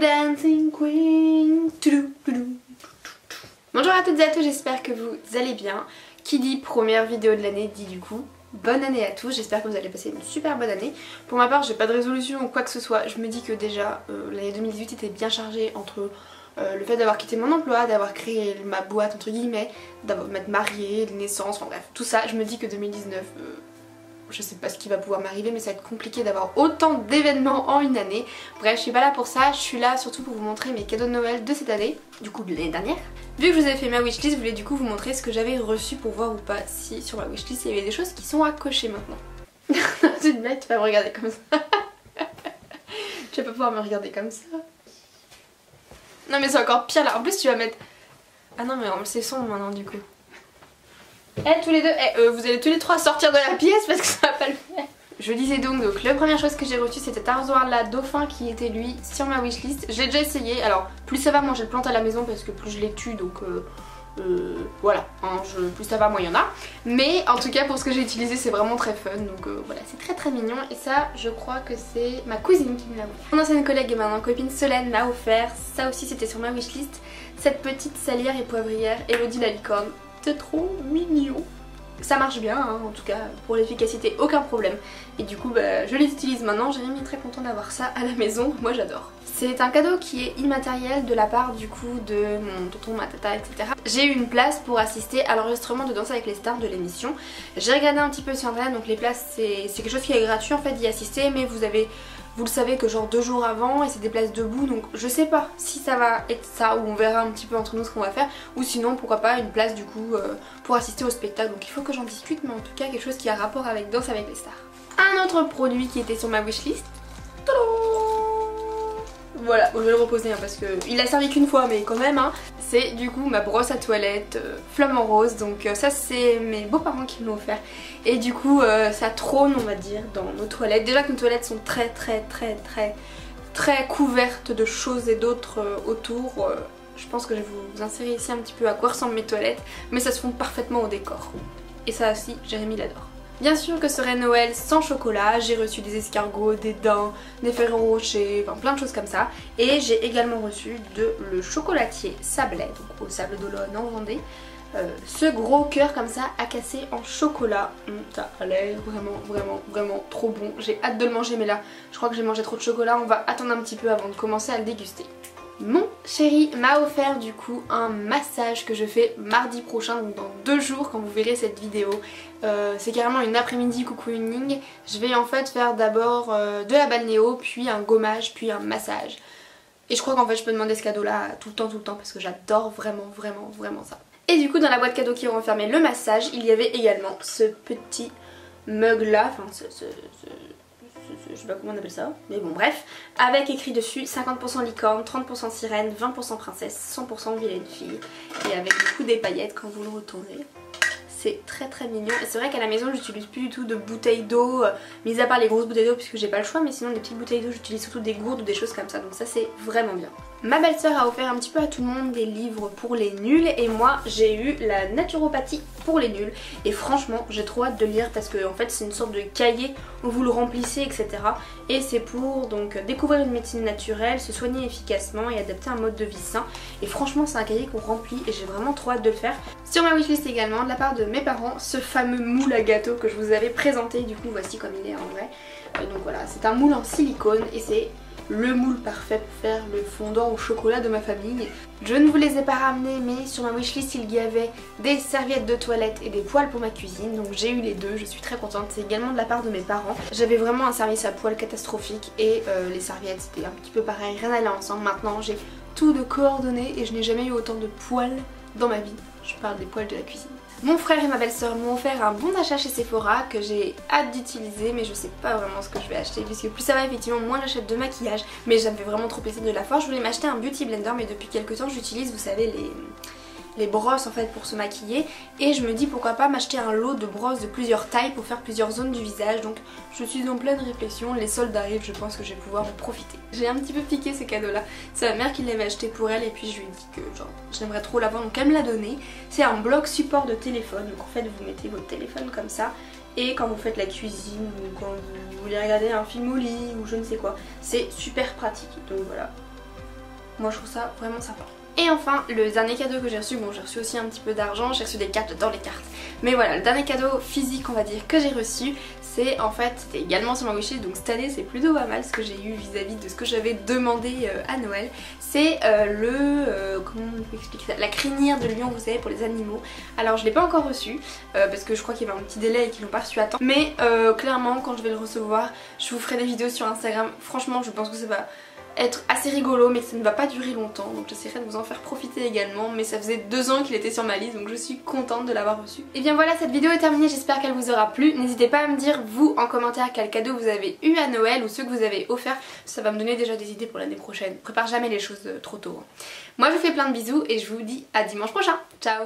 Dancing Queen. Bonjour à toutes et à tous, j'espère que vous allez bien. Qui dit première vidéo de l'année dit du coup bonne année à tous, j'espère que vous allez passer une super bonne année. Pour ma part j'ai pas de résolution ou quoi que ce soit, je me dis que déjà l'année 2018 était bien chargée entre le fait d'avoir quitté mon emploi, d'avoir créé ma boîte entre guillemets, m'être mariée, les naissances, enfin bref tout ça. Je me dis que 2019 je sais pas ce qui va pouvoir m'arriver mais ça va être compliqué d'avoir autant d'événements en une année. Bref, je suis pas là pour ça, je suis là surtout pour vous montrer mes cadeaux de Noël de cette année, du coup de l'année dernière. Vu que je vous avais fait ma wishlist, je voulais du coup vous montrer ce que j'avais reçu pour voir ou pas si sur ma wishlist il y avait des choses qui sont à cocher maintenant. C'est une blague, tu vas me regarder comme ça. Tu vas pas pouvoir me regarder comme ça. Non mais c'est encore pire là, en plus tu vas mettre... Ah non mais c'est sombre maintenant du coup. Tous les deux, vous allez tous les trois sortir de la pièce parce que ça va pas le faire. Je disais donc la première chose que j'ai reçue c'était Arzoir la Dauphin qui était lui sur ma wishlist. Je l'ai déjà essayé, alors plus ça va, moi je le plante à la maison parce que plus je les tue donc voilà, hein, plus ça va, moins il y en a. Mais en tout cas pour ce que j'ai utilisé c'est vraiment très fun, donc voilà, c'est très mignon. Et ça je crois que c'est ma cousine qui me l'a offert. Mon ancienne collègue et maintenant copine Solène m'a offert, ça aussi c'était sur ma wishlist, cette petite salière et poivrière Elodie la licorne. C'est trop mignon. Ça marche bien hein, en tout cas pour l'efficacité aucun problème. Et du coup je les utilise maintenant, Jérémy est très content d'avoir ça à la maison, moi j'adore. C'est un cadeau qui est immatériel de la part du coup de mon tonton, ma tata, etc. J'ai eu une place pour assister à l'enregistrement de Danse avec les stars de l'émission. J'ai regardé un petit peu sur internet, donc les places c'est quelque chose qui est gratuit en fait d'y assister, mais vous le savez que genre 2 jours avant et c'est des places debout, donc je sais pas si ça va être ça ou on verra un petit peu entre nous ce qu'on va faire, ou sinon pourquoi pas une place du coup pour assister au spectacle, donc il faut que j'en discute, mais en tout cas quelque chose qui a rapport avec Danse avec les stars. Un autre produit qui était sur ma wishlist, voilà, bon, je vais le reposer hein, parce qu'il a servi qu'une fois mais quand même hein. C'est du coup ma brosse à toilette flamant rose, donc ça c'est mes beaux-parents qui me l'ont offert. Et du coup ça trône on va dire dans nos toilettes. Déjà que nos toilettes sont très couvertes de choses et d'autres autour. Je pense que je vais vous insérer ici un petit peu à quoi ressemblent mes toilettes, mais ça se fond parfaitement au décor. Et ça aussi Jérémy l'adore. Bien sûr que serait Noël sans chocolat, j'ai reçu des escargots, des daims, des Ferrero Rocher, enfin plein de choses comme ça. Et j'ai également reçu le chocolatier Sablé, donc au Sable d'Olonne en Vendée. Ce gros cœur comme ça à casser en chocolat, ça a l'air vraiment trop bon. J'ai hâte de le manger mais là je crois que j'ai mangé trop de chocolat, on va attendre un petit peu avant de commencer à le déguster. Mon chéri m'a offert du coup un massage que je fais mardi prochain, donc dans 2 jours quand vous verrez cette vidéo. C'est carrément une après-midi cocooning. Je vais en fait faire d'abord de la balnéo, puis un gommage, puis un massage. Et je crois qu'en fait je peux demander ce cadeau là tout le temps parce que j'adore vraiment ça. Et du coup dans la boîte cadeau qui renfermait le massage, il y avait également ce petit mug là, enfin je sais pas comment on appelle ça, mais bon bref, avec écrit dessus 50% licorne, 30% sirène, 20% princesse, 100% vilaine fille, et avec du coup des paillettes quand vous le retournez. C'est très mignon, et c'est vrai qu'à la maison j'utilise plus du tout de bouteilles d'eau, mis à part les grosses bouteilles d'eau puisque j'ai pas le choix, mais sinon les petites bouteilles d'eau j'utilise surtout des gourdes ou des choses comme ça, donc ça c'est vraiment bien. Ma belle-sœur a offert un petit peu à tout le monde des livres pour les nuls, et moi j'ai eu la naturopathie pour les nuls, et franchement j'ai trop hâte de lire parce que en fait c'est une sorte de cahier où vous le remplissez etc. Et c'est pour donc découvrir une médecine naturelle, se soigner efficacement et adapter un mode de vie sain, et franchement c'est un cahier qu'on remplit et j'ai vraiment trop hâte de le faire. Sur ma wishlist également de la part de mes parents ce fameux moule à gâteau que je vous avais présenté, du coup voici comme il est en vrai. Donc voilà, c'est un moule en silicone et c'est le moule parfait pour faire le fondant au chocolat de ma famille. Je ne vous les ai pas ramenés mais sur ma wishlist il y avait des serviettes de toilette et des poêles pour ma cuisine, donc j'ai eu les deux, je suis très contente. C'est également de la part de mes parents. J'avais vraiment un service à poêle catastrophique et les serviettes c'était un petit peu pareil, rien n'allait ensemble. Maintenant j'ai tout de coordonné et je n'ai jamais eu autant de poêles dans ma vie. Je parle des poêles de la cuisine. Mon frère et ma belle-sœur m'ont offert un bon d'achat chez Sephora que j'ai hâte d'utiliser, mais je sais pas vraiment ce que je vais acheter puisque plus ça va effectivement moins j'achète de maquillage, mais ça me fait vraiment trop plaisir de la voir. Je voulais m'acheter un beauty blender mais depuis quelques temps j'utilise, vous savez, les brosses en fait pour se maquiller, et je me dis pourquoi pas m'acheter un lot de brosses de plusieurs tailles pour faire plusieurs zones du visage. Donc je suis en pleine réflexion, les soldes arrivent, je pense que je vais pouvoir en profiter. J'ai un petit peu piqué ce cadeau là, c'est ma mère qui l'avait acheté pour elle et puis je lui ai dit que genre j'aimerais trop l'avoir, donc elle me l'a donné. C'est un bloc support de téléphone, donc en fait vous mettez votre téléphone comme ça et quand vous faites la cuisine ou quand vous voulez regarder un film au lit ou je ne sais quoi, c'est super pratique, donc voilà. moi je trouve ça vraiment sympa. Et enfin, le dernier cadeau que j'ai reçu, bon j'ai reçu aussi un petit peu d'argent, j'ai reçu des cartes, j'adore les cartes. Mais voilà, le dernier cadeau physique on va dire que j'ai reçu, c'est en fait, c'était également sur ma wishlist, donc cette année c'est plutôt pas mal ce que j'ai eu vis-à-vis de ce que j'avais demandé à Noël. C'est comment on peut expliquer ça, la crinière de lion, vous savez, pour les animaux. Alors je l'ai pas encore reçu, parce que je crois qu'il y avait un petit délai et qu'ils l'ont pas reçu à temps. Mais clairement, quand je vais le recevoir, je vous ferai des vidéos sur Instagram. Franchement, je pense que ça va être assez rigolo, mais ça ne va pas durer longtemps, donc j'essaierai de vous en faire profiter également. Mais ça faisait 2 ans qu'il était sur ma liste, donc je suis contente de l'avoir reçu. Et bien voilà, cette vidéo est terminée, j'espère qu'elle vous aura plu. N'hésitez pas à me dire vous en commentaire quel cadeau vous avez eu à Noël ou ceux que vous avez offerts, ça va me donner déjà des idées pour l'année prochaine. Je prépare jamais les choses trop tôt. Moi je vous fais plein de bisous et je vous dis à dimanche prochain, ciao.